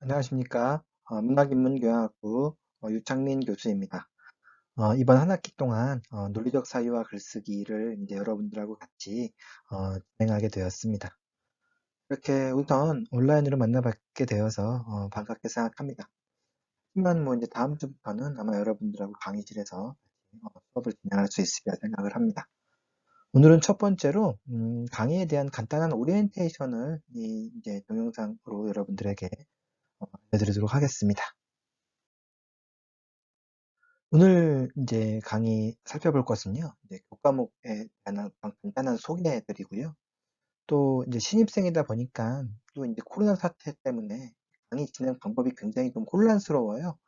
안녕하십니까. 문학인문교양학부 유창민 교수입니다. 이번 한 학기 동안 논리적 사유와 글쓰기를 이제 여러분들하고 같이 진행하게 되었습니다. 이렇게 우선 온라인으로 만나뵙게 되어서 반갑게 생각합니다. 하지만 뭐 이제 다음 주부터는 아마 여러분들하고 강의실에서 수업을 진행할 수 있으리라 생각을 합니다. 오늘은 첫 번째로 강의에 대한 간단한 오리엔테이션을 이제 동영상으로 여러분들에게 알려드리도록 하겠습니다. 오늘 이제 강의 살펴볼 것은요, 이제 교과목에 대한 간단한 소개해 드리고요. 또 이제 신입생이다 보니까 또 이제 코로나 사태 때문에 강의 진행 방법이 굉장히 좀 혼란스러워요.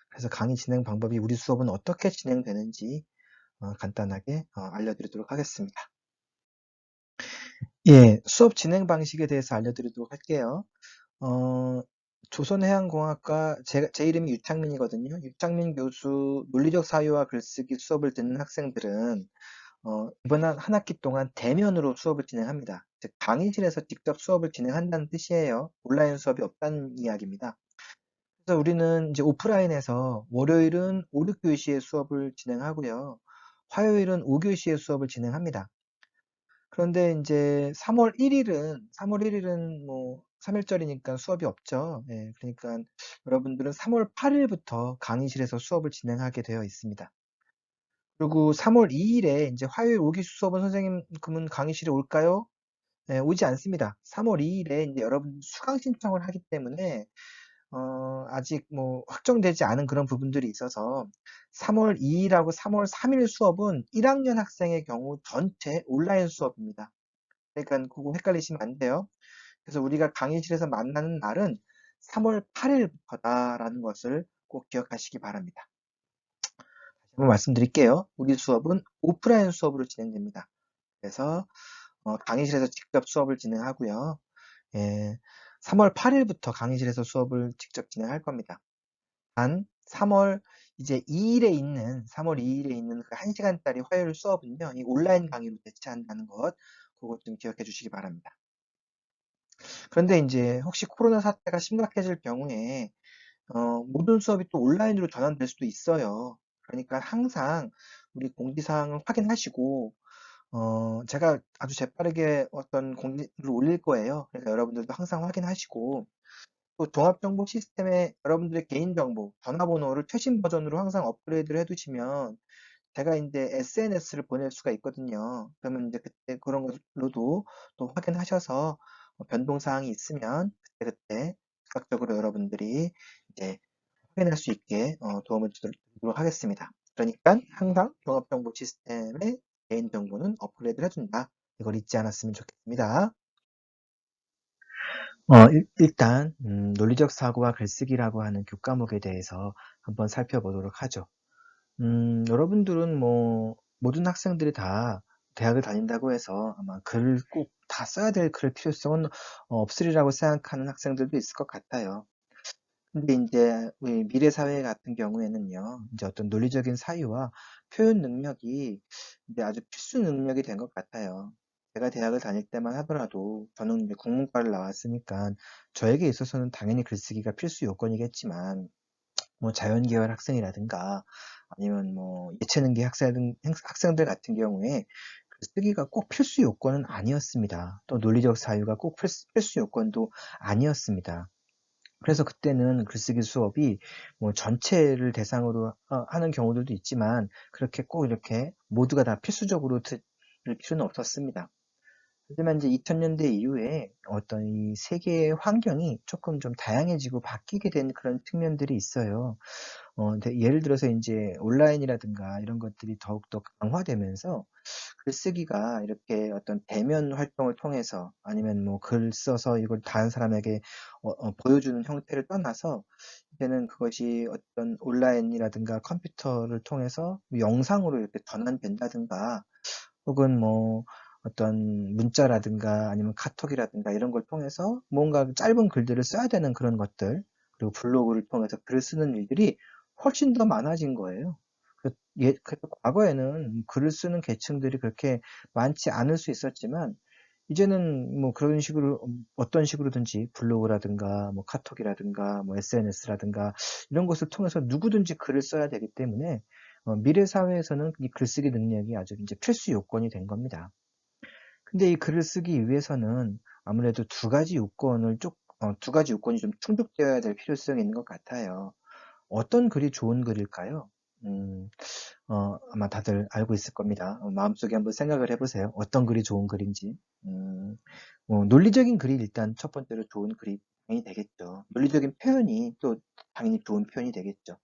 그래서 강의 진행 방법이 우리 수업은 어떻게 진행되는지 간단하게 알려드리도록 하겠습니다. 예, 수업 진행 방식에 대해서 알려드리도록 할게요. 어, 조선해양공학과 제 이름이 유창민이거든요. 유창민 교수 논리적 사유와 글쓰기 수업을 듣는 학생들은 이번 한 학기 동안 대면으로 수업을 진행합니다. 즉, 강의실에서 직접 수업을 진행한다는 뜻이에요. 온라인 수업이 없다는 이야기입니다. 그래서 우리는 이제 오프라인에서 월요일은 5, 6교시의 수업을 진행하고요. 화요일은 5교시의 수업을 진행합니다. 그런데 이제 3월 1일은 뭐 3일절이니까 수업이 없죠. 예, 그러니까 여러분들은 3월 8일부터 강의실에서 수업을 진행하게 되어 있습니다. 그리고 3월 2일에 이제 화요일 5기수 수업은 선생님 그러면 강의실에 올까요? 네, 오지 않습니다. 3월 2일에 이제 여러분 수강 신청을 하기 때문에 아직 뭐 확정되지 않은 그런 부분들이 있어서 3월 2일하고 3월 3일 수업은 1학년 학생의 경우 전체 온라인 수업입니다. 그러니까 그거 헷갈리시면 안 돼요. 그래서 우리가 강의실에서 만나는 날은 3월 8일부터다라는 것을 꼭 기억하시기 바랍니다. 한번 말씀드릴게요. 우리 수업은 오프라인 수업으로 진행됩니다. 그래서 강의실에서 직접 수업을 진행하고요. 예, 3월 8일부터 강의실에서 수업을 직접 진행할 겁니다. 단 3월 이제 3월 2일에 있는 그 1시간짜리 화요일 수업은요, 이 온라인 강의로 대체한다는 것, 그것 좀 기억해 주시기 바랍니다. 그런데 이제 혹시 코로나 사태가 심각해질 경우에 모든 수업이 또 온라인으로 전환될 수도 있어요. 그러니까 항상 우리 공지사항을 확인하시고 제가 아주 재빠르게 어떤 공지를 올릴 거예요. 그러니까 여러분들도 항상 확인하시고, 또 종합정보 시스템에 여러분들의 개인정보, 전화번호를 최신 버전으로 항상 업그레이드를 해두시면, 제가 이제 SNS를 보낼 수가 있거든요. 그러면 이제 그때 그런 걸로도 또 확인하셔서 변동사항이 있으면 그때그때 즉각적으로 여러분들이 이제 확인할 수 있게 도움을 드리도록 하겠습니다. 그러니까 항상 종합정보 시스템의 개인정보는 업그레이드를 해준다. 이걸 잊지 않았으면 좋겠습니다. 일단 논리적 사고와 글쓰기라고 하는 교과목에 대해서 한번 살펴보도록 하죠. 여러분들은 뭐 모든 학생들이 다 대학을 다닌다고 해서 아마 글을 꼭 다 써야 될 그럴 필요성은 없으리라고 생각하는 학생들도 있을 것 같아요. 근데 이제 우리 미래 사회 같은 경우에는요, 이제 어떤 논리적인 사유와 표현 능력이 이제 아주 필수 능력이 된 것 같아요. 제가 대학을 다닐 때만 하더라도 저는 이제 국문과를 나왔으니까 저에게 있어서는 당연히 글쓰기가 필수 요건이겠지만 뭐 자연계열 학생이라든가 아니면 뭐 예체능계 학생들 같은 경우에 글쓰기가 꼭 필수 요건은 아니었습니다. 또 논리적 사유가 꼭 필수 요건도 아니었습니다. 그래서 그때는 글쓰기 수업이 뭐 전체를 대상으로 하는 경우들도 있지만 그렇게 꼭 이렇게 모두가 다 필수적으로 들을 필요는 없었습니다. 하지만 이제 2000년대 이후에 어떤 이 세계의 환경이 조금 좀 다양해지고 바뀌게 된 그런 측면들이 있어요. 예를 들어서 이제 온라인이라든가 이런 것들이 더욱더 강화되면서 글쓰기가 이렇게 어떤 대면 활동을 통해서 아니면 뭐 글 써서 이걸 다른 사람에게 보여주는 형태를 떠나서 이제는 그것이 어떤 온라인이라든가 컴퓨터를 통해서 영상으로 이렇게 전환된다든가 혹은 뭐 어떤 문자라든가 아니면 카톡이라든가 이런 걸 통해서 뭔가 짧은 글들을 써야 되는 그런 것들 그리고 블로그를 통해서 글을 쓰는 일들이 훨씬 더 많아진 거예요. 과거에는 글을 쓰는 계층들이 그렇게 많지 않을 수 있었지만 이제는 뭐 그런 식으로 어떤 식으로든지 블로그라든가 뭐 카톡이라든가 뭐 SNS라든가 이런 것을 통해서 누구든지 글을 써야 되기 때문에 미래 사회에서는 이 글쓰기 능력이 아주 이제 필수 요건이 된 겁니다. 근데 이 글을 쓰기 위해서는 아무래도 두 가지 요건이 좀 충족되어야 될 필요성이 있는 것 같아요. 어떤 글이 좋은 글일까요? 음, 아마 다들 알고 있을 겁니다. 마음속에 한번 생각을 해보세요. 어떤 글이 좋은 글인지. 음, 논리적인 글이 일단 첫 번째로 좋은 글이 당연히 되겠죠. 논리적인 표현이 또 당연히 좋은 표현이 되겠죠.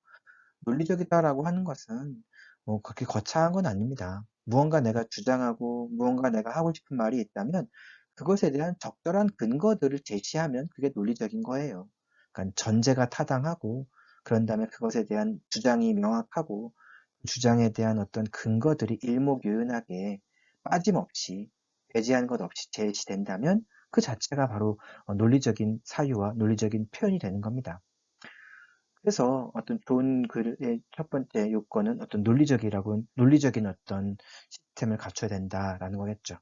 논리적이다라고 하는 것은 그렇게 거창한 건 아닙니다. 무언가 내가 주장하고 무언가 내가 하고 싶은 말이 있다면 그것에 대한 적절한 근거들을 제시하면 그게 논리적인 거예요. 그러니까 전제가 타당하고 그런 다음에 그것에 대한 주장이 명확하고 주장에 대한 어떤 근거들이 일목요연하게 빠짐없이 배제한 것 없이 제시된다면 그 자체가 바로 논리적인 사유와 논리적인 표현이 되는 겁니다. 그래서 어떤 좋은 글의 첫 번째 요건은 어떤 논리적인 어떤 시스템을 갖춰야 된다라는 거겠죠.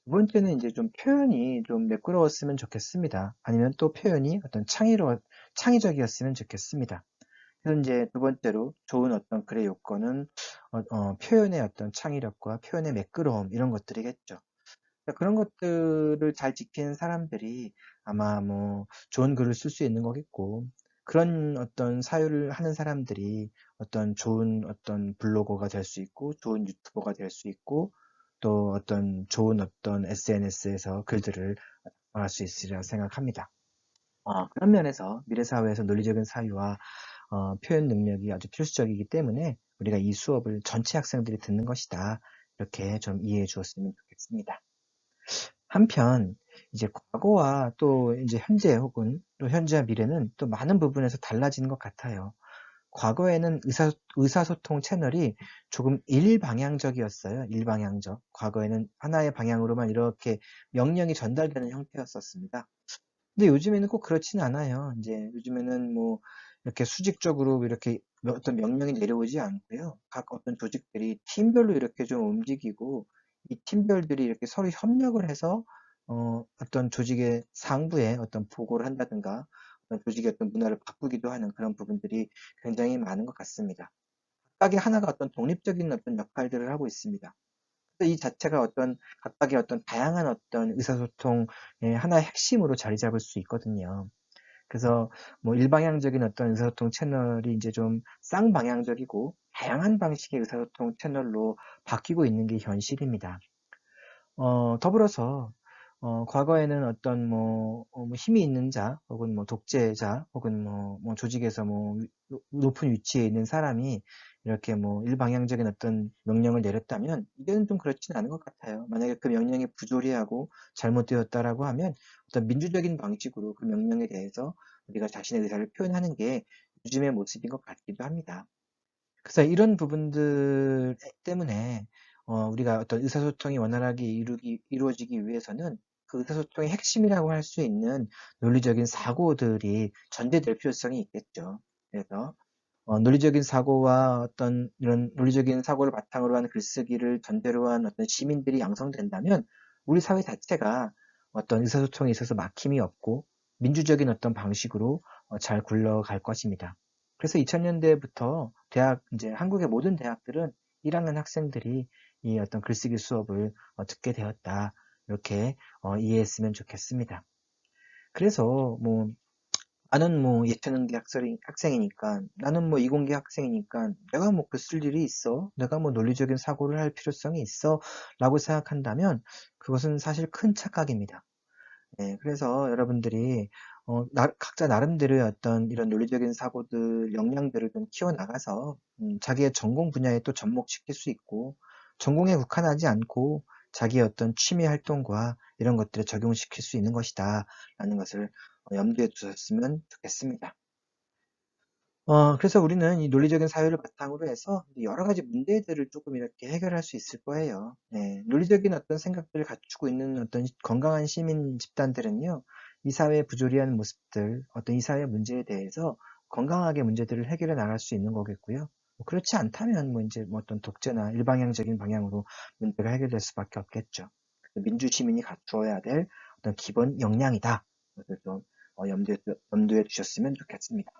두 번째는 이제 좀 표현이 좀 매끄러웠으면 좋겠습니다. 아니면 또 표현이 어떤 창의적이었으면 좋겠습니다. 그래서 이제 두 번째로 좋은 어떤 글의 요건은 표현의 어떤 창의력과 표현의 매끄러움 이런 것들이겠죠. 그런 것들을 잘 지키는 사람들이 아마 뭐 좋은 글을 쓸 수 있는 거겠고, 그런 어떤 사유를 하는 사람들이 어떤 좋은 어떤 블로거가 될 수 있고, 좋은 유튜버가 될 수 있고, 또 어떤 좋은 어떤 SNS에서 글들을 말할 수 있으리라 생각합니다. 그런 면에서 미래 사회에서 논리적인 사유와 표현 능력이 아주 필수적이기 때문에 우리가 이 수업을 전체 학생들이 듣는 것이다. 이렇게 좀 이해해 주었으면 좋겠습니다. 한편 이제 과거와 또 이제 현재 혹은 또 현재와 미래는 또 많은 부분에서 달라지는 것 같아요. 과거에는 의사소통 채널이 조금 일방향적이었어요. 일방향적. 과거에는 하나의 방향으로만 이렇게 명령이 전달되는 형태였었습니다. 근데 요즘에는 꼭 그렇지는 않아요. 이제 요즘에는 뭐 이렇게 수직적으로 이렇게 어떤 명령이 내려오지 않고요. 각 어떤 조직들이 팀별로 이렇게 좀 움직이고 이 팀별들이 이렇게 서로 협력을 해서 어떤 조직의 상부에 어떤 보고를 한다든가 어떤 조직의 어떤 문화를 바꾸기도 하는 그런 부분들이 굉장히 많은 것 같습니다. 각각의 하나가 어떤 독립적인 어떤 역할들을 하고 있습니다. 이 자체가 각각의 어떤 다양한 어떤 의사소통의 하나의 핵심으로 자리 잡을 수 있거든요. 그래서 뭐 일방향적인 어떤 의사소통 채널이 이제 좀 쌍방향적이고 다양한 방식의 의사소통 채널로 바뀌고 있는 게 현실입니다. 더불어서 과거에는 어떤 뭐 힘이 있는 자, 혹은 뭐 독재자, 혹은 뭐 조직에서 뭐 높은 위치에 있는 사람이 이렇게 뭐 일방향적인 어떤 명령을 내렸다면 이제는 좀 그렇지는 않은 것 같아요. 만약에 그 명령이 부조리하고 잘못되었다라고 하면 어떤 민주적인 방식으로 그 명령에 대해서 우리가 자신의 의사를 표현하는 게 요즘의 모습인 것 같기도 합니다. 그래서 이런 부분들 때문에 우리가 어떤 의사소통이 원활하게 이루어지기 위해서는 그 의사소통의 핵심이라고 할 수 있는 논리적인 사고들이 전제될 필요성이 있겠죠. 그래서 논리적인 사고와 어떤 이런 논리적인 사고를 바탕으로 한 글쓰기를 전제로 한 어떤 시민들이 양성된다면 우리 사회 자체가 어떤 의사소통에 있어서 막힘이 없고 민주적인 어떤 방식으로 잘 굴러갈 것입니다. 그래서 2000년대부터 이제 한국의 모든 대학들은 1학년 학생들이 이 어떤 글쓰기 수업을 듣게 되었다. 이렇게 이해했으면 좋겠습니다. 그래서 뭐 나는 뭐 예체능계 학생이니까 나는 뭐 이공계 학생이니까 내가 뭐 글 쓸 일이 있어? 내가 뭐 논리적인 사고를 할 필요성이 있어? 라고 생각한다면 그것은 사실 큰 착각입니다. 네, 그래서 여러분들이 각자 나름대로의 어떤 이런 논리적인 사고들, 역량들을 좀 키워나가서 자기의 전공 분야에 또 접목시킬 수 있고 전공에 국한하지 않고 자기의 어떤 취미 활동과 이런 것들을 적용시킬 수 있는 것이다 라는 것을 염두에 두셨으면 좋겠습니다. 그래서 우리는 이 논리적인 사유를 바탕으로 해서 여러 가지 문제들을 조금 이렇게 해결할 수 있을 거예요. 네, 논리적인 어떤 생각들을 갖추고 있는 어떤 건강한 시민 집단들은요, 이 사회의 부조리한 모습들, 어떤 이 사회 문제에 대해서 건강하게 문제들을 해결해 나갈 수 있는 거겠고요. 뭐 그렇지 않다면 뭐 이제 뭐 어떤 독재나 일방향적인 방향으로 문제가 해결될 수밖에 없겠죠. 민주시민이 갖추어야 될 어떤 기본 역량이다. 그것을 좀 염두에 두셨으면 좋겠습니다.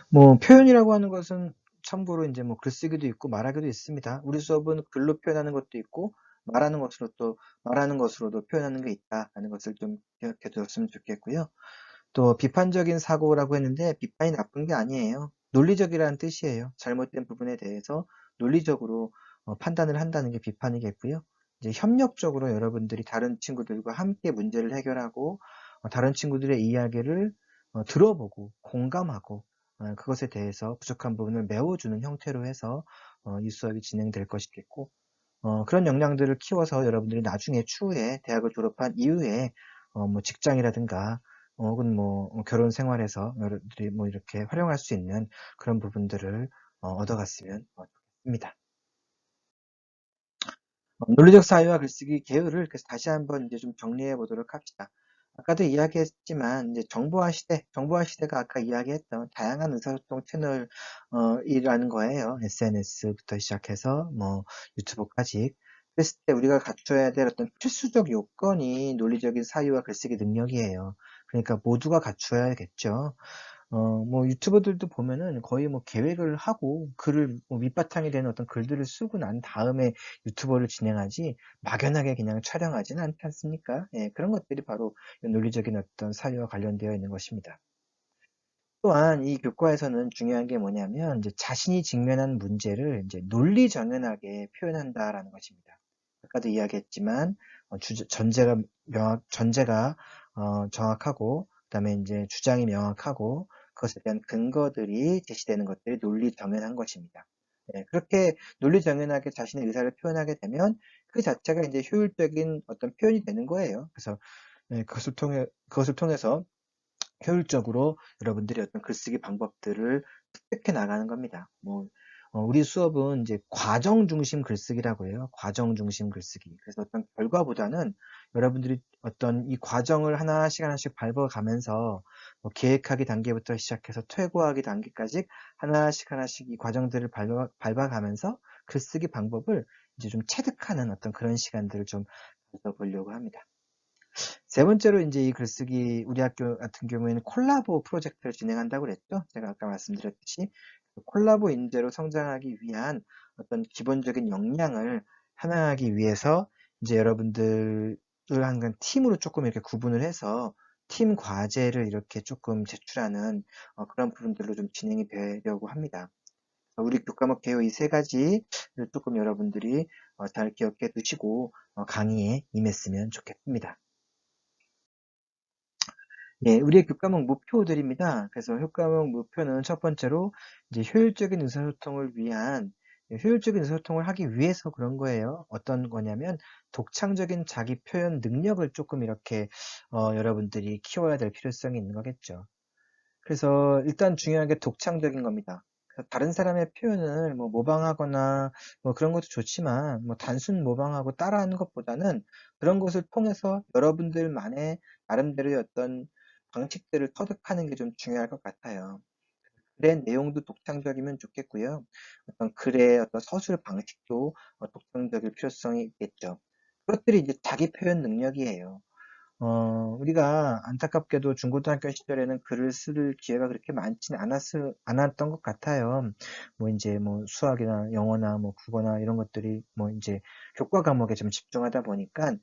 뭐 표현이라고 하는 것은 참고로 이제 뭐 글쓰기도 있고 말하기도 있습니다. 우리 수업은 글로 표현하는 것도 있고 말하는 것으로도 표현하는 게 있다라는 것을 좀 기억해 두셨으면 좋겠고요. 또 비판적인 사고라고 했는데 비판이 나쁜 게 아니에요. 논리적이라는 뜻이에요. 잘못된 부분에 대해서 논리적으로 판단을 한다는 게 비판이겠고요. 이제 협력적으로 여러분들이 다른 친구들과 함께 문제를 해결하고 다른 친구들의 이야기를 들어보고 공감하고 그것에 대해서 부족한 부분을 메워주는 형태로 해서 이 수업이 진행될 것이겠고 그런 역량들을 키워서 여러분들이 나중에 추후에 대학을 졸업한 이후에 뭐 직장이라든가 혹은 뭐 결혼 생활에서 여러분들이 뭐 이렇게 활용할 수 있는 그런 부분들을 얻어갔으면 좋겠습니다. 논리적 사유와 글쓰기 계율을 그래서 다시 한번 이제 좀 정리해 보도록 합시다. 아까도 이야기했지만 이제 정보화 시대가 아까 이야기했던 다양한 의사소통 채널 이라는 거예요. SNS부터 시작해서 뭐 유튜브까지. 그랬을 때 우리가 갖춰야 될 어떤 필수적 요건이 논리적인 사유와 글쓰기 능력이에요. 그러니까 모두가 갖춰야겠죠. 뭐 유튜버들도 보면은 거의 뭐 계획을 하고 글을 뭐 밑바탕이 되는 어떤 글들을 쓰고 난 다음에 유튜버를 진행하지 막연하게 그냥 촬영하지는 않지 않습니까? 예, 그런 것들이 바로 논리적인 어떤 사유와 관련되어 있는 것입니다. 또한 이 교과에서는 중요한 게 뭐냐면 이제 자신이 직면한 문제를 이제 논리정연하게 표현한다라는 것입니다. 아까도 이야기했지만 전제가 정확하고 그다음에 이제 주장이 명확하고 그것에 대한 근거들이 제시되는 것들이 논리정연한 것입니다. 네, 그렇게 논리정연하게 자신의 의사를 표현하게 되면 그 자체가 이제 효율적인 어떤 표현이 되는 거예요. 그래서 네, 그것을 통해서 효율적으로 여러분들이 어떤 글쓰기 방법들을 습득해 나가는 겁니다. 뭐, 우리 수업은 이제 과정 중심 글쓰기라고 해요. 과정 중심 글쓰기. 그래서 어떤 결과보다는 여러분들이 어떤 이 과정을 하나씩 밟아가면서 뭐 계획하기 단계부터 시작해서 퇴고하기 단계까지 하나씩 이 과정들을 밟아가면서 글쓰기 방법을 이제 좀 체득하는 어떤 그런 시간들을 좀 가져보려고 합니다. 세 번째로 이제 이 글쓰기 우리 학교 같은 경우에는 콜라보 프로젝트를 진행한다고 그랬죠. 제가 아까 말씀드렸듯이 콜라보 인재로 성장하기 위한 어떤 기본적인 역량을 함양하기 위해서 이제 여러분들을 한 팀으로 조금 이렇게 구분을 해서 팀 과제를 이렇게 조금 제출하는 그런 부분들로 좀 진행이 되려고 합니다. 우리 교과목 개요 이 세 가지를 조금 여러분들이 잘 기억해 두시고 강의에 임했으면 좋겠습니다. 예, 우리의 교과목 목표들입니다. 그래서 교과목 목표는 첫 번째로 이제 효율적인 의사소통을 하기 위해서 그런 거예요. 어떤 거냐면 독창적인 자기 표현 능력을 조금 이렇게 여러분들이 키워야 될 필요성이 있는 거겠죠. 그래서 일단 중요한 게 독창적인 겁니다. 그래서 다른 사람의 표현을 뭐 모방하거나 뭐 그런 것도 좋지만 뭐 단순 모방하고 따라하는 것보다는 그런 것을 통해서 여러분들만의 나름대로의 어떤 방식들을 터득하는 게 좀 중요할 것 같아요. 글의 내용도 독창적이면 좋겠고요. 어떤 글의 어떤 서술 방식도 독창적일 필요성이 있겠죠. 그것들이 이제 자기 표현 능력이에요. 우리가 안타깝게도 중고등학교 시절에는 글을 쓸 기회가 그렇게 많지는 않았던 것 같아요. 뭐 이제 뭐 수학이나 영어나 뭐 국어나 이런 것들이 뭐 이제 교과 과목에 좀 집중하다 보니까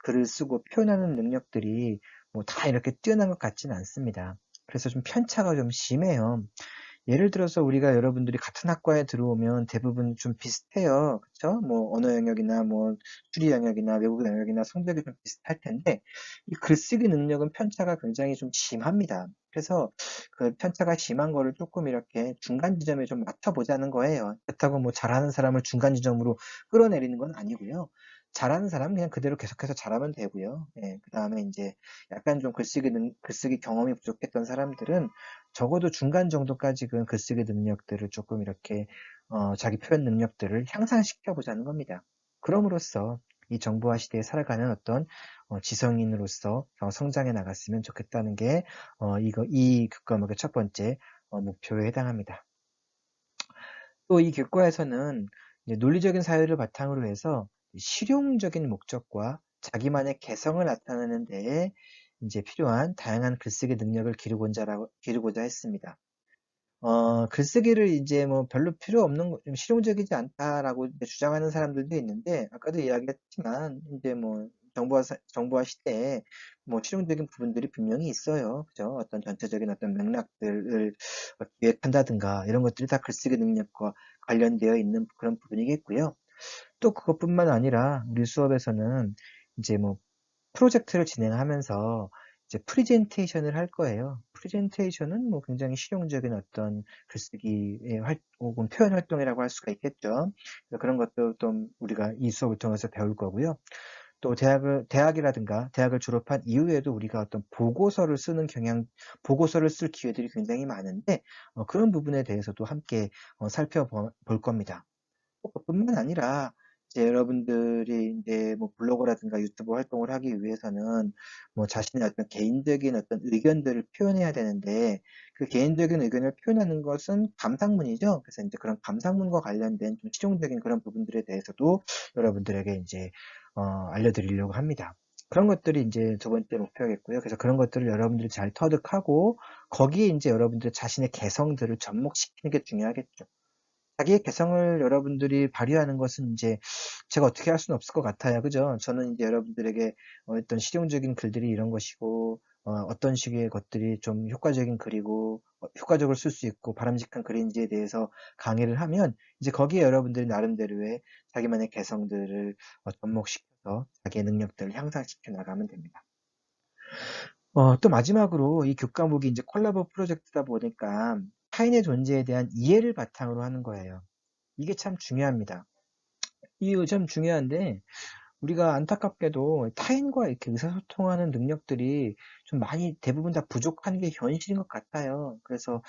글을 쓰고 표현하는 능력들이 뭐 다 이렇게 뛰어난 것 같지는 않습니다. 그래서 좀 편차가 좀 심해요. 예를 들어서 우리가 여러분들이 같은 학과에 들어오면 대부분 좀 비슷해요. 그쵸? 뭐 언어 영역이나 뭐 수리 영역이나 외국어 영역이나 성적이 좀 비슷할 텐데 이 글쓰기 능력은 편차가 굉장히 좀 심합니다. 그래서 그 편차가 심한 거를 조금 이렇게 중간 지점에 좀 맞춰보자는 거예요. 그렇다고 뭐 잘하는 사람을 중간 지점으로 끌어내리는 건 아니고요. 잘하는 사람은 그냥 그대로 계속해서 잘하면 되고요. 예, 그 다음에 이제 약간 좀 글쓰기 경험이 부족했던 사람들은 적어도 중간 정도까지 그 글쓰기 능력들을 조금 이렇게 자기 표현 능력들을 향상시켜 보자는 겁니다. 그럼으로써 이 정보화 시대에 살아가는 어떤 지성인으로서 성장해 나갔으면 좋겠다는 게 이 교과목의 첫 번째 목표에 해당합니다. 또 이 교과에서는 이제 논리적인 사유를 바탕으로 해서 실용적인 목적과 자기만의 개성을 나타내는 데에 이제 필요한 다양한 글쓰기 능력을 기르고자 했습니다. 글쓰기를 이제 뭐 별로 필요 없는 좀 실용적이지 않다라고 이제 주장하는 사람들도 있는데, 아까도 이야기했지만, 이제 뭐, 정보화 시대에 뭐 실용적인 부분들이 분명히 있어요. 그죠? 어떤 전체적인 어떤 맥락들을 기획한다든가, 이런 것들이 다 글쓰기 능력과 관련되어 있는 그런 부분이겠고요. 또 그것뿐만 아니라, 우리 수업에서는 이제 뭐, 프로젝트를 진행하면서 이제 프리젠테이션을 할 거예요. 프리젠테이션은 뭐 굉장히 실용적인 어떤 글쓰기의 혹은 표현 활동이라고 할 수가 있겠죠. 그래서 그런 것도 좀 우리가 이 수업을 통해서 배울 거고요. 또 대학을 졸업한 이후에도 우리가 어떤 보고서를 쓸 기회들이 굉장히 많은데, 그런 부분에 대해서도 함께 살펴볼 겁니다. 그뿐만 아니라 이제 여러분들이 이제 뭐 블로그라든가 유튜브 활동을 하기 위해서는 뭐 자신의 어떤 개인적인 어떤 의견들을 표현해야 되는데, 그 개인적인 의견을 표현하는 것은 감상문이죠. 그래서 이제 그런 감상문과 관련된 좀 실용적인 그런 부분들에 대해서도 여러분들에게 이제 알려드리려고 합니다. 그런 것들이 이제 두 번째 목표겠고요. 그래서 그런 것들을 여러분들이 잘 터득하고 거기에 이제 여러분들 자신의 개성들을 접목시키는 게 중요하겠죠. 자기의 개성을 여러분들이 발휘하는 것은 이제 제가 어떻게 할 수는 없을 것 같아요. 그죠? 저는 이제 여러분들에게 어떤 실용적인 글들이 이런 것이고, 어떤 식의 것들이 좀 효과적인 글이고, 효과적으로 쓸 수 있고, 바람직한 글인지에 대해서 강의를 하면, 이제 거기에 여러분들이 나름대로의 자기만의 개성들을 접목시켜서 자기의 능력들을 향상시켜 나가면 됩니다. 또 마지막으로 이 교과목이 이제 콜라보 프로젝트다 보니까 타인의 존재에 대한 이해를 바탕으로 하는 거예요. 이게 참 중요합니다. 이게 참 중요한데, 우리가 안타깝게도 타인과 이렇게 의사소통하는 능력들이 좀 많이 대부분 다 부족한 게 현실인 것 같아요. 그래서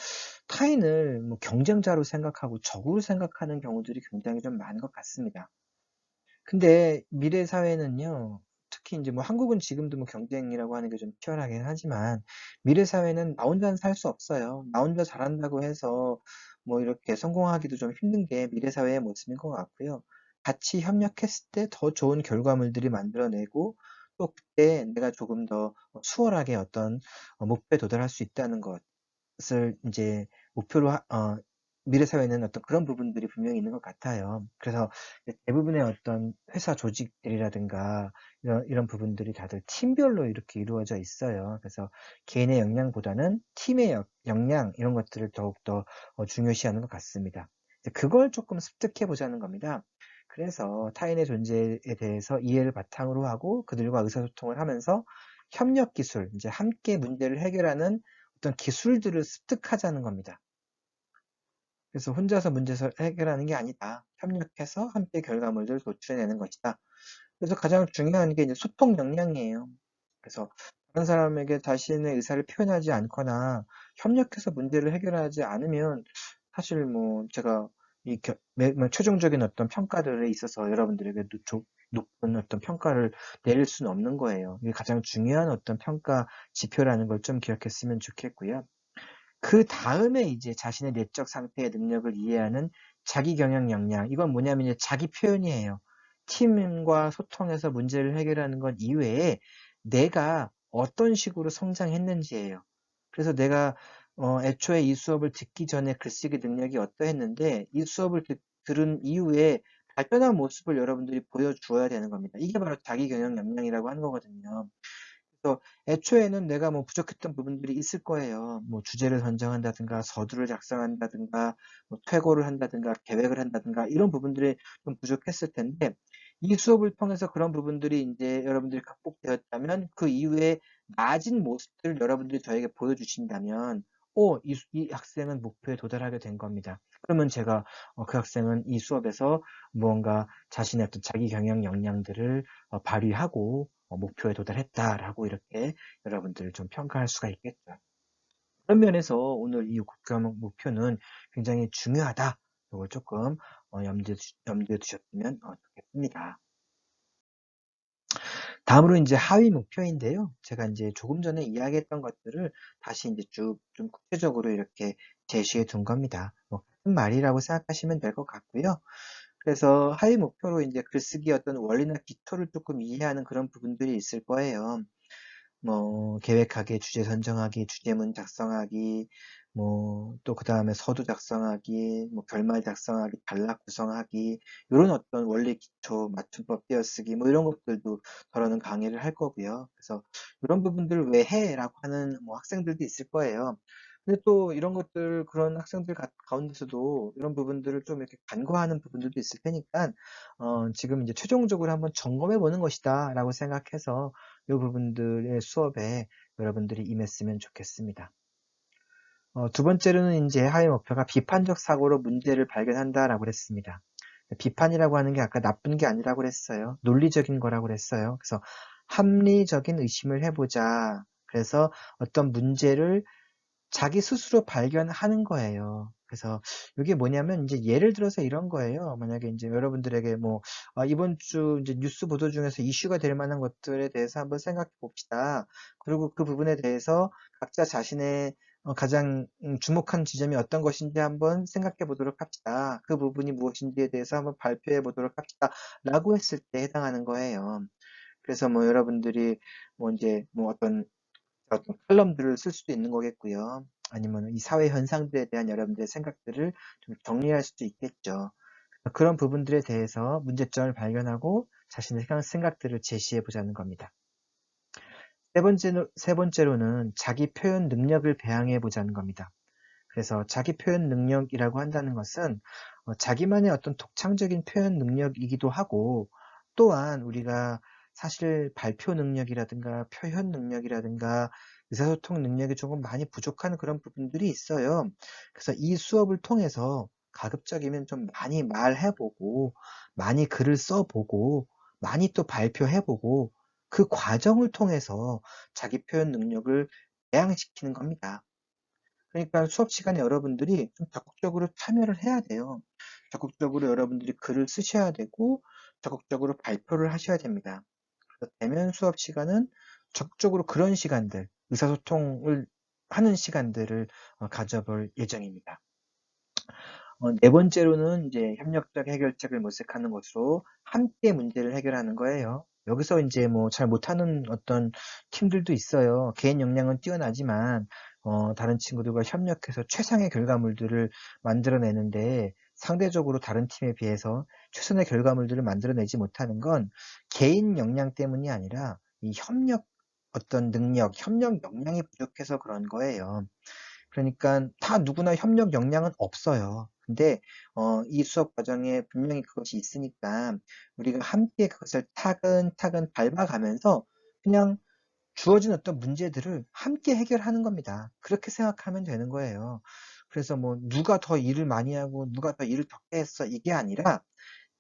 타인을 뭐 경쟁자로 생각하고 적으로 생각하는 경우들이 굉장히 좀 많은 것 같습니다. 근데 미래 사회는요, 특히 이제 뭐 한국은 지금도 뭐 경쟁이라고 하는 게 좀 치열하긴 하지만, 미래 사회는 나 혼자는 살 수 없어요. 나 혼자 잘한다고 해서 뭐 이렇게 성공하기도 좀 힘든 게 미래 사회의 모습인 것 같고요. 같이 협력했을 때 더 좋은 결과물들이 만들어내고, 또 그때 내가 조금 더 수월하게 어떤 목표에 도달할 수 있다는 것을 이제 목표로 미래 사회는 어떤 그런 부분들이 분명히 있는 것 같아요. 그래서 대부분의 어떤 회사 조직들이라든가 이런 부분들이 다들 팀별로 이렇게 이루어져 있어요. 그래서 개인의 역량보다는 팀의 역량 이런 것들을 더욱더 중요시하는 것 같습니다. 그걸 조금 습득해 보자는 겁니다. 그래서 타인의 존재에 대해서 이해를 바탕으로 하고 그들과 의사소통을 하면서 협력 기술, 이제 함께 문제를 해결하는 어떤 기술들을 습득하자는 겁니다. 그래서 혼자서 문제를 해결하는 게 아니다. 협력해서 함께 결과물들을 도출해내는 것이다. 그래서 가장 중요한 게 이제 소통 역량이에요. 그래서 다른 사람에게 자신의 의사를 표현하지 않거나 협력해서 문제를 해결하지 않으면 사실 뭐 제가 최종적인 어떤 평가들에 있어서 여러분들에게 높은 어떤 평가를 내릴 수는 없는 거예요. 이게 가장 중요한 어떤 평가 지표라는 걸 좀 기억했으면 좋겠고요. 그 다음에 이제 자신의 내적 상태의 능력을 이해하는 자기 경영 역량. 이건 뭐냐면 이제 자기 표현이에요. 팀과 소통해서 문제를 해결하는 것 이외에 내가 어떤 식으로 성장했는지예요. 그래서 내가 애초에 이 수업을 듣기 전에 글쓰기 능력이 어떠했는데 이 수업을 들은 이후에 발전한 모습을 여러분들이 보여주어야 되는 겁니다. 이게 바로 자기 경영 역량이라고 하는 거거든요. 그래서 애초에는 내가 뭐 부족했던 부분들이 있을 거예요. 뭐 주제를 선정한다든가, 서두를 작성한다든가, 뭐 퇴고를 한다든가, 계획을 한다든가, 이런 부분들이 좀 부족했을 텐데, 이 수업을 통해서 그런 부분들이 이제 여러분들이 극복되었다면, 그 이후에 나아진 모습들을 여러분들이 저에게 보여주신다면, 이 학생은 목표에 도달하게 된 겁니다. 그러면 제가 그 학생은 이 수업에서 무언가 자신의 어떤 자기 경영 역량들을 발휘하고 목표에 도달했다라고 이렇게 여러분들을 좀 평가할 수가 있겠죠. 그런 면에서 오늘 이 국가목 목표는 굉장히 중요하다. 이걸 조금 염두에 두셨으면 좋겠습니다. 다음으로 이제 하위 목표인데요. 제가 이제 조금 전에 이야기했던 것들을 다시 이제 쭉 좀 구체적으로 이렇게 제시해 둔 겁니다. 뭐 같은 말이라고 생각하시면 될 것 같고요. 그래서 하위 목표로 이제 글쓰기 어떤 원리나 기초를 조금 이해하는 그런 부분들이 있을 거예요. 뭐 계획하기, 주제 선정하기, 주제문 작성하기, 뭐 또 그다음에 서두 작성하기, 뭐 결말 작성하기, 단락 구성하기 이런 어떤 원리 기초, 맞춤법 띄어쓰기 뭐 이런 것들도 덜어는 강의를 할 거고요. 그래서 이런 부분들 왜 해?라고 하는 뭐 학생들도 있을 거예요. 근데 또 이런 것들 그런 학생들 가운데서도 이런 부분들을 좀 이렇게 간과하는 부분들도 있을 테니까 지금 이제 최종적으로 한번 점검해 보는 것이다라고 생각해서 이 부분들의 수업에 여러분들이 임했으면 좋겠습니다. 두 번째로는 이제 하위 목표가 비판적 사고로 문제를 발견한다라고 그랬습니다. 비판이라고 하는 게 아까 나쁜 게 아니라고 그랬어요. 논리적인 거라고 그랬어요. 그래서 합리적인 의심을 해보자. 그래서 어떤 문제를 자기 스스로 발견하는 거예요. 그래서 이게 뭐냐면 이제 예를 들어서 이런 거예요. 만약에 이제 여러분들에게 뭐 이번 주 이제 뉴스 보도 중에서 이슈가 될 만한 것들에 대해서 한번 생각해 봅시다. 그리고 그 부분에 대해서 각자 자신의 가장 주목한 지점이 어떤 것인지 한번 생각해 보도록 합시다. 그 부분이 무엇인지에 대해서 한번 발표해 보도록 합시다. 라고 했을 때 해당하는 거예요. 그래서 뭐 여러분들이 뭐 이제 뭐 어떤 칼럼들을 쓸 수도 있는 거겠고요. 아니면 이 사회 현상들에 대한 여러분들의 생각들을 좀 정리할 수도 있겠죠. 그런 부분들에 대해서 문제점을 발견하고 자신의 생각들을 제시해 보자는 겁니다. 세 번째로는 자기 표현 능력을 배양해 보자는 겁니다. 그래서 자기 표현 능력이라고 한다는 것은 자기만의 어떤 독창적인 표현 능력이기도 하고 또한 우리가 사실 발표 능력이라든가 표현 능력이라든가 의사소통 능력이 조금 많이 부족한 그런 부분들이 있어요. 그래서 이 수업을 통해서 가급적이면 좀 많이 말해보고 많이 글을 써보고 많이 또 발표해보고 그 과정을 통해서 자기 표현 능력을 배양시키는 겁니다. 그러니까 수업 시간에 여러분들이 좀 적극적으로 참여를 해야 돼요. 적극적으로 여러분들이 글을 쓰셔야 되고 적극적으로 발표를 하셔야 됩니다. 그렇다면 수업 시간은 적극적으로 그런 시간들, 의사소통을 하는 시간들을 가져볼 예정입니다. 네 번째로는 이제 협력적 해결책을 모색하는 것으로 함께 문제를 해결하는 거예요. 여기서 이제 뭐 잘 못하는 어떤 팀들도 있어요. 개인 역량은 뛰어나지만 다른 친구들과 협력해서 최상의 결과물들을 만들어내는데 상대적으로 다른 팀에 비해서 최선의 결과물들을 만들어내지 못하는 건 개인 역량 때문이 아니라 이 협력 어떤 능력, 협력 역량이 부족해서 그런 거예요. 그러니까 다 누구나 협력 역량은 없어요. 근데 이 수업 과정에 분명히 그것이 있으니까 우리가 함께 그것을 차근차근 밟아가면서 그냥 주어진 어떤 문제들을 함께 해결하는 겁니다. 그렇게 생각하면 되는 거예요. 그래서 뭐 누가 더 일을 많이 하고 누가 더 일을 적게 했어 이게 아니라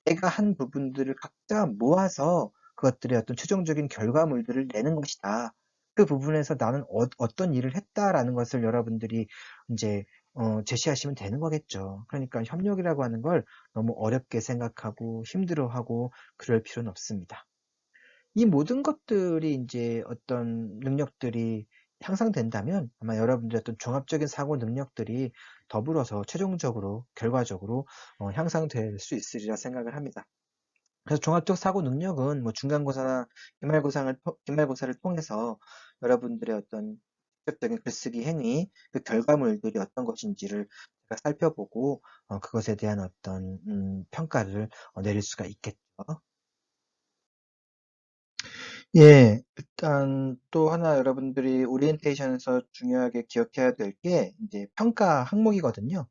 내가 한 부분들을 각자 모아서 그것들의 어떤 최종적인 결과물들을 내는 것이다. 그 부분에서 나는 어떤 일을 했다라는 것을 여러분들이 이제 제시하시면 되는 거겠죠. 그러니까 협력이라고 하는 걸 너무 어렵게 생각하고 힘들어하고 그럴 필요는 없습니다. 이 모든 것들이 이제 어떤 능력들이 향상된다면 아마 여러분들의 어떤 종합적인 사고 능력들이 더불어서 최종적으로 결과적으로 향상될 수 있으리라 생각을 합니다. 그래서 종합적 사고 능력은 뭐 중간고사나 기말고사를 통해서 여러분들의 어떤 직접적인 글쓰기 행위, 그 결과물들이 어떤 것인지를 제가 살펴보고 그것에 대한 어떤 평가를 내릴 수가 있겠죠. 예, 일단 또 하나 여러분들이 오리엔테이션에서 중요하게 기억해야 될 게 이제 평가 항목이거든요.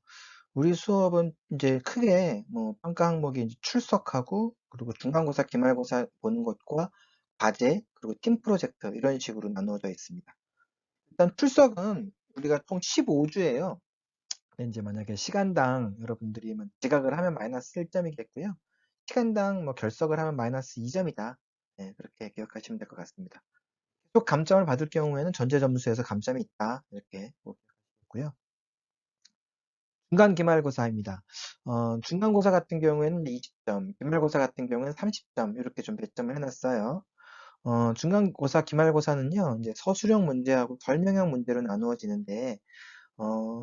우리 수업은 이제 크게 뭐 평가 항목이 이제 출석하고 그리고 중간고사, 기말고사 보는 것과 과제 그리고 팀 프로젝트 이런 식으로 나누어져 있습니다. 일단 출석은 우리가 총 15주예요. 이제 만약에 시간당 여러분들이 지각을 하면 마이너스 1점이겠고요. 시간당 뭐 결석을 하면 마이너스 2점이다. 네, 그렇게 기억하시면 될 것 같습니다. 계속 감점을 받을 경우에는 전체 점수에서 감점이 있다. 이렇게 보고요. 중간 기말고사입니다. 중간고사 같은 경우에는 20점, 기말고사 같은 경우에는 30점 이렇게 좀 배점을 해놨어요. 중간고사, 기말고사는요, 이제 서술형 문제하고 설명형 문제로 나누어지는데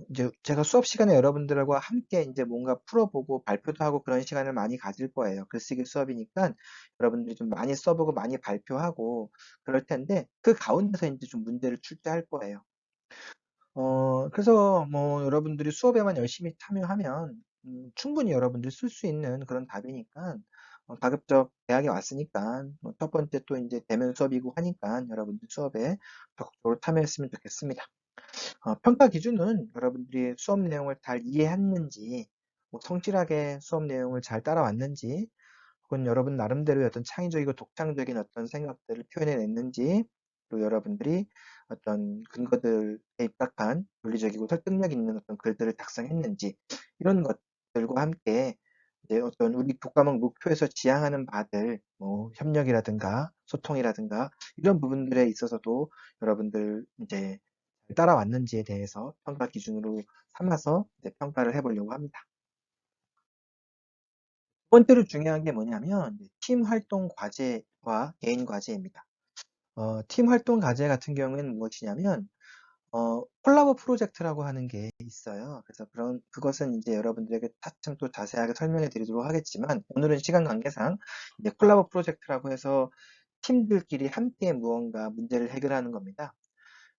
이제 제가 수업 시간에 여러분들과 함께 이제 뭔가 풀어보고 발표도 하고 그런 시간을 많이 가질 거예요. 글쓰기 수업이니까 여러분들이 좀 많이 써보고 많이 발표하고 그럴 텐데 그 가운데서 이제 좀 문제를 출제할 거예요. 그래서 뭐 여러분들이 수업에만 열심히 참여하면 충분히 여러분들이 쓸 수 있는 그런 답이니까 가급적 대학에 왔으니까 첫 번째 또 이제 대면 수업이고 하니까 여러분들 수업에 적극적으로 참여했으면 좋겠습니다. 평가 기준은 여러분들이 수업 내용을 잘 이해했는지, 뭐 성실하게 수업 내용을 잘 따라왔는지, 혹은 여러분 나름대로의 어떤 창의적이고 독창적인 어떤 생각들을 표현해냈는지, 또 여러분들이 어떤 근거들에 입각한 논리적이고 설득력 있는 어떤 글들을 작성했는지, 이런 것들과 함께 이제 어떤 우리 교과목 목표에서 지향하는 바들, 뭐 협력이라든가 소통이라든가 이런 부분들에 있어서도 여러분들 이제 잘 따라왔는지에 대해서 평가 기준으로 삼아서 이제 평가를 해보려고 합니다. 두 번째로 중요한 게 뭐냐면 팀 활동 과제와 개인 과제입니다. 팀 활동 과제 같은 경우에는 무엇이냐면 콜라보 프로젝트라고 하는 게 있어요. 그래서 그것은 이제 여러분들에게 차츰 또 자세하게 설명해 드리도록 하겠지만, 오늘은 시간 관계상 이제 콜라보 프로젝트라고 해서 팀들끼리 함께 무언가 문제를 해결하는 겁니다.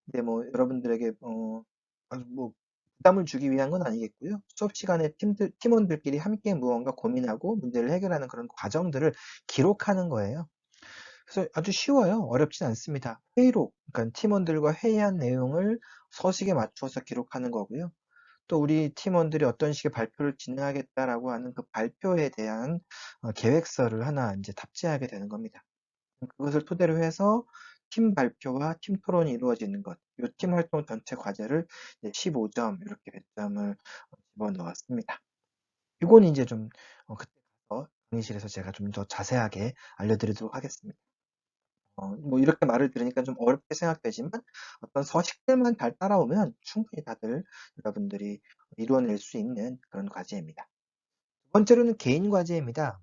근데 뭐 여러분들에게 아주 뭐 부담을 주기 위한 건 아니겠고요. 수업 시간에 팀원들끼리 함께 무언가 고민하고 문제를 해결하는 그런 과정들을 기록하는 거예요. 그래서 아주 쉬워요. 어렵진 않습니다. 회의록, 그러니까 팀원들과 회의한 내용을 서식에 맞추어서 기록하는 거고요. 또 우리 팀원들이 어떤 식의 발표를 진행하겠다라고 하는 그 발표에 대한 계획서를 하나 이제 탑재하게 되는 겁니다. 그것을 토대로 해서 팀 발표와 팀 토론이 이루어지는 것, 이 팀 활동 전체 과제를 15점 이렇게 배점을 집어넣었습니다. 이건 이제 좀 그때 가서 강의실에서 제가 좀 더 자세하게 알려드리도록 하겠습니다. 뭐 이렇게 말을 들으니까 좀 어렵게 생각되지만 어떤 서식들만 잘 따라오면 충분히 다들 여러분들이 이루어낼 수 있는 그런 과제입니다. 두 번째로는 개인 과제입니다.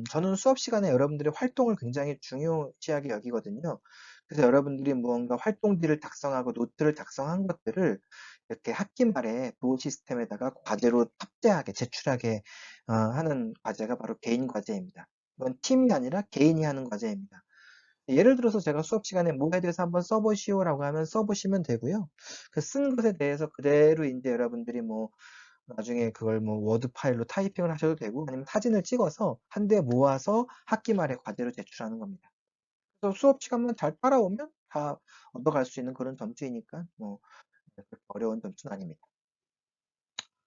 저는 수업 시간에 여러분들의 활동을 굉장히 중요시하게 여기거든요. 그래서 여러분들이 무언가 활동지를 작성하고 노트를 작성한 것들을 이렇게 학기 말에 도어 시스템에다가 과제로 탑재하게, 제출하게 하는 과제가 바로 개인 과제입니다. 이건 팀이 아니라 개인이 하는 과제입니다. 예를 들어서 제가 수업 시간에 뭐에 대해서 한번 써보시오라고 하면 써보시면 되고요. 그 쓴 것에 대해서 그대로 이제 여러분들이 뭐 나중에 그걸 뭐 워드 파일로 타이핑을 하셔도 되고 아니면 사진을 찍어서 한 대 모아서 학기 말에 과제로 제출하는 겁니다. 그래서 수업 시간만 잘 따라오면 다 얻어갈 수 있는 그런 점수이니까 뭐 그렇게 어려운 점수는 아닙니다.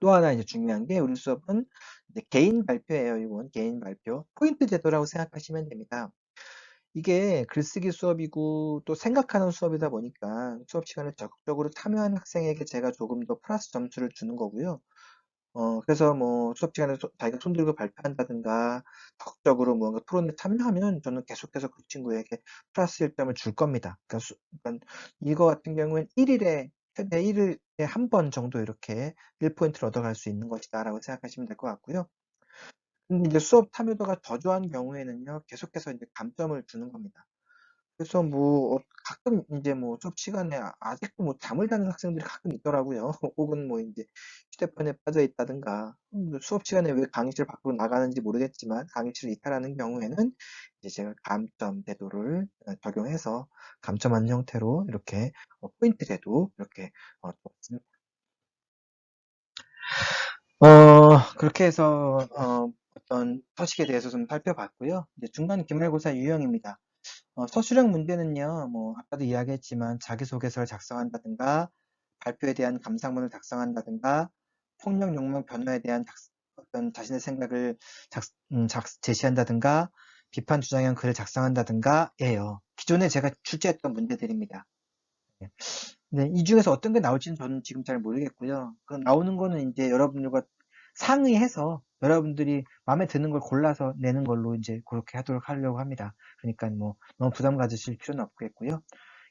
또 하나 이제 중요한 게 우리 수업은 이제 개인 발표예요. 이건 개인 발표. 포인트 제도라고 생각하시면 됩니다. 이게 글쓰기 수업이고 또 생각하는 수업이다 보니까 수업 시간에 적극적으로 참여한 학생에게 제가 조금 더 플러스 점수를 주는 거고요. 그래서 뭐 수업 시간에 자기가 손 들고 발표한다든가 적극적으로 뭔가 토론에 참여하면 저는 계속해서 그 친구에게 플러스 1점을 줄 겁니다. 그러니까 이거 같은 경우엔 1일에 최대 1일에 한 번 정도 이렇게 1포인트를 얻어갈 수 있는 것이다라고 생각하시면 될 것 같고요. 근데 이제 수업 참여도가 저조한 경우에는요, 계속해서 이제 감점을 주는 겁니다. 그래서 뭐 가끔 인제 뭐 수업 시간에 아직도 뭐 잠을 자는 학생들이 가끔 있더라고요. 혹은 뭐 인제 휴대폰에 빠져 있다든가 수업 시간에 왜 강의실 밖으로 나가는지 모르겠지만 강의실을 이탈하는 경우에는 이제 제가 감점 제도를 적용해서 감점하는 형태로 이렇게 포인트 제도 이렇게 줬습니다. 그렇게 해서 어떤 서식에 대해서 좀 살펴봤고요. 이제 중간 기말고사 유형입니다. 서술형 문제는요, 뭐, 아까도 이야기했지만, 자기소개서를 작성한다든가, 발표에 대한 감상문을 작성한다든가, 폭력, 욕망, 변호에 대한 어떤 자신의 생각을 제시한다든가, 비판 주장형 글을 작성한다든가, 예요. 기존에 제가 출제했던 문제들입니다. 네. 네, 이 중에서 어떤 게 나올지는 저는 지금 잘 모르겠고요. 그 나오는 거는 이제 여러분들과 상의해서 여러분들이 마음에 드는 걸 골라서 내는 걸로 이제 그렇게 하도록 하려고 합니다. 그러니까 뭐 너무 부담 가지실 필요는 없겠고요.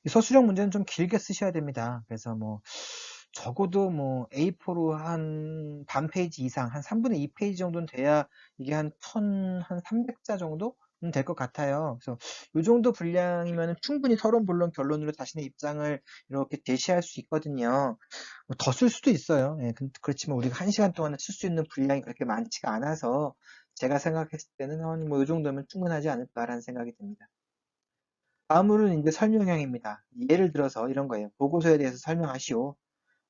이 서술형 문제는 좀 길게 쓰셔야 됩니다. 그래서 뭐 적어도 뭐 A4로 한 반 페이지 이상, 한 3분의 2 페이지 정도는 돼야 이게 한 300자 정도? 될 것 같아요. 그래서 이 정도 분량이면 충분히 서론, 본론, 결론으로 자신의 입장을 이렇게 제시할 수 있거든요. 뭐 더 쓸 수도 있어요. 예, 그렇지만 우리가 1시간 동안에 쓸 수 있는 분량이 그렇게 많지가 않아서 제가 생각했을 때는 뭐 이 정도면 충분하지 않을까라는 생각이 듭니다. 다음으로는 이제 설명형입니다. 예를 들어서 이런 거예요. 보고서에 대해서 설명하시오.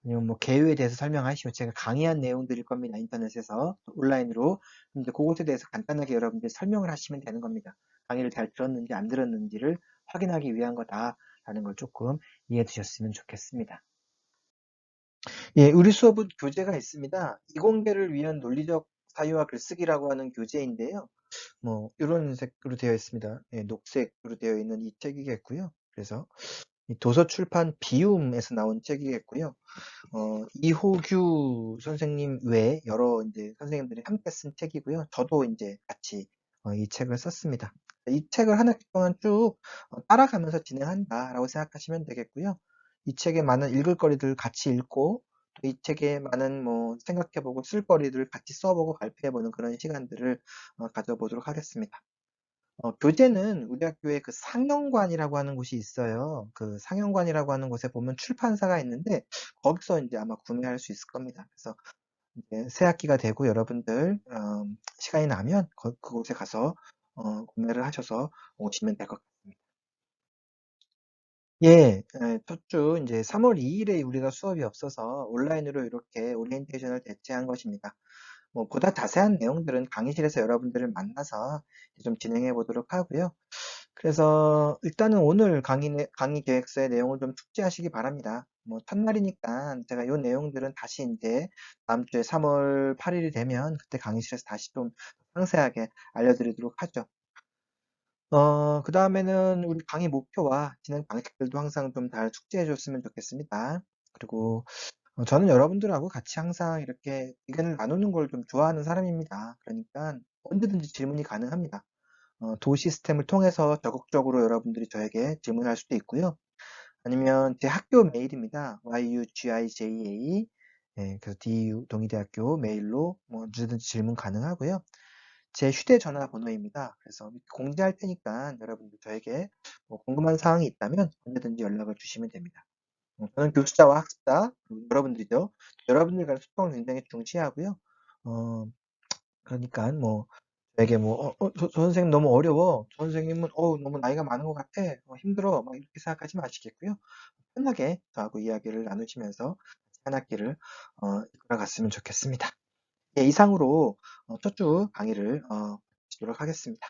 아니면 뭐 개요에 대해서 설명하시오. 제가 강의한 내용들일 겁니다. 인터넷에서 온라인으로. 이제 그것에 대해서 간단하게 여러분들이 설명을 하시면 되는 겁니다. 강의를 잘 들었는지 안 들었는지를 확인하기 위한 거다라는 걸 조금 이해해 주셨으면 좋겠습니다. 예, 우리 수업은 교재가 있습니다. 이공계를 위한 논리적 사유와 글쓰기라고 하는 교재인데요. 뭐 이런 색으로 되어 있습니다. 예, 녹색으로 되어 있는 이 책이겠고요. 그래서 이 도서출판 비움에서 나온 책이겠고요. 이호규 선생님 외에 여러 이제 선생님들이 함께 쓴 책이고요. 저도 이제 같이 이 책을 썼습니다. 이 책을 한 학기 동안 쭉 따라가면서 진행한다라고 생각하시면 되겠고요. 이 책에 많은 읽을 거리들 같이 읽고 또 이 책에 많은 뭐 생각해보고 쓸 거리들을 같이 써보고 발표해보는 그런 시간들을 가져보도록 하겠습니다. 교재는 우리 학교에 그 상영관이라고 하는 곳이 있어요. 그 상영관이라고 하는 곳에 보면 출판사가 있는데 거기서 이제 아마 구매할 수 있을 겁니다. 그래서 이제 새 학기가 되고 여러분들 시간이 나면 그곳에 가서 구매를 하셔서 오시면 될 것 같습니다. 예, 첫 주 이제 3월 2일에 우리가 수업이 없어서 온라인으로 이렇게 오리엔테이션을 대체한 것입니다. 뭐 보다 자세한 내용들은 강의실에서 여러분들을 만나서 좀 진행해 보도록 하고요. 그래서 일단은 오늘 강의 계획서의 내용을 좀 숙지하시기 바랍니다. 뭐 첫날이니까 제가 이 내용들은 다시 이제 다음 주에 3월 8일이 되면 그때 강의실에서 다시 좀 상세하게 알려드리도록 하죠. 그 다음에는 우리 강의 목표와 진행 방식들도 항상 좀 잘 숙지해 줬으면 좋겠습니다. 그리고 저는 여러분들하고 같이 항상 이렇게 의견을 나누는 걸 좀 좋아하는 사람입니다. 그러니까 언제든지 질문이 가능합니다. 도 시스템을 통해서 적극적으로 여러분들이 저에게 질문할 수도 있고요. 아니면 제 학교 메일입니다. yugija 예, 그래서 DU 동의대학교 메일로 뭐 언제든지 질문 가능하고요. 제 휴대전화 번호입니다. 그래서 공지할 테니까 여러분들 저에게 뭐 궁금한 사항이 있다면 언제든지 연락을 주시면 됩니다. 저는 교수자와 학습자, 그리고 여러분들이죠. 여러분들 간의 소통을 굉장히 중시하고요. 어, 그러니까 뭐 저에게 뭐, 저 선생님 너무 어려워. 저 선생님은, 너무 나이가 많은 것 같아. 힘들어. 막 이렇게 생각하지 마시겠고요. 편하게 저하고 이야기를 나누시면서 한 학기를, 이끌어갔으면 좋겠습니다. 예, 이상으로, 첫 주 강의를, 마치도록 하겠습니다.